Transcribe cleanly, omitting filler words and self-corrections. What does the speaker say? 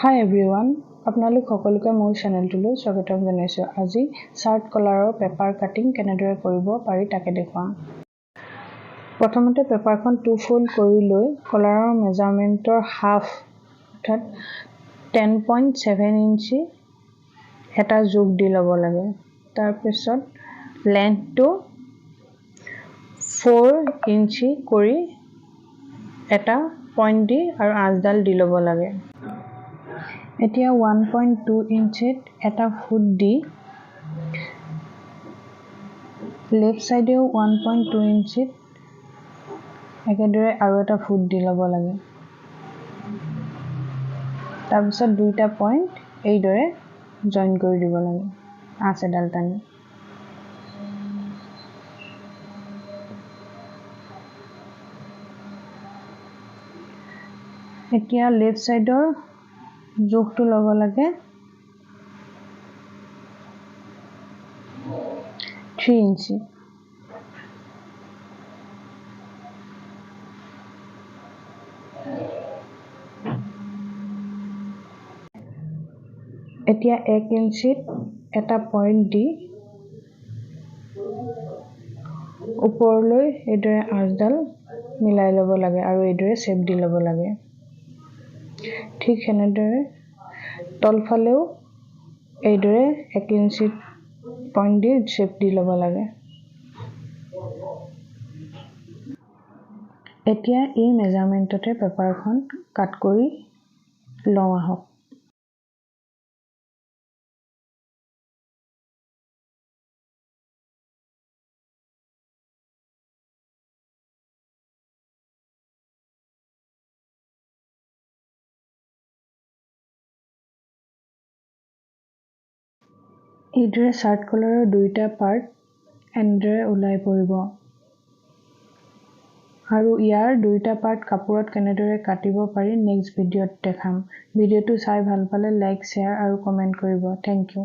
Hi everyone, আপোনালোক সকলোকে মোৰ চেনেলটোলৈ স্বাগতম জনাইছো। আজি চাৰ্ট কলাৰৰ পেপাৰ কাটিং কেনেদৰে কৰিব পাৰি তাকে দেখুৱাম। প্ৰথমতে পেপাৰখন 2 fold কৰি লৈ কলাৰৰ মেজাৰমেণ্টৰ হাফ অৰ্থাৎ 10.7 ইঞ্চি এটা যোগ দি ল'ব লাগে। তাৰ পিছত লেন্থটো 4 ইঞ্চি কৰি এটা পইণ্ট দি আৰু আঁচডাল দি ল'ব লাগে। এতিয়া 1.2 ইঞ্চিত এটা ফুট দি লেফট সাইডেও 1.2 ইঞ্চিত একেদৰে আৰু এটা ফুট দি ল'ব লাগে। তাৰপিছত দুইটা পইণ্ট এইদৰে জইন কৰি দিব লাগে আঁচ এডাল টানি। এতিয়া লেফট সাইডৰ জোখটো ল'ব লাগে 3 ইঞ্চি। এতিয়া 1 ইঞ্চিত এটা পইণ্ট দি ওপৰলৈ এইদৰে আঁচডাল মিলাই ল'ব লাগে আৰু এইদৰে শেপ দি ল'ব লাগে। ঠিক সেনেদৰে তলফালেও এইদৰে 1 ইঞ্চিত পইণ্ট দি শেপ দি ল'ব লাগে। এতিয়া এই মেজাৰমেণ্টতে পেপাৰখন কাট কৰি লওঁ আহক। এইদৰে চাৰ্ট কলাৰৰ দুইটা পাৰ্ট এনেদৰে ওলাই পৰিব আৰু ইয়াৰ দুইটা পাৰ্ট কাপোৰত কেনেদৰে কাটিব পাৰি নেক্সট ভিডিঅ'ত দেখাম। ভিডিঅ'টো চাই ভাল পালে লাইক, শ্বেয়াৰ আৰু কমেণ্ট কৰিব। Thank U.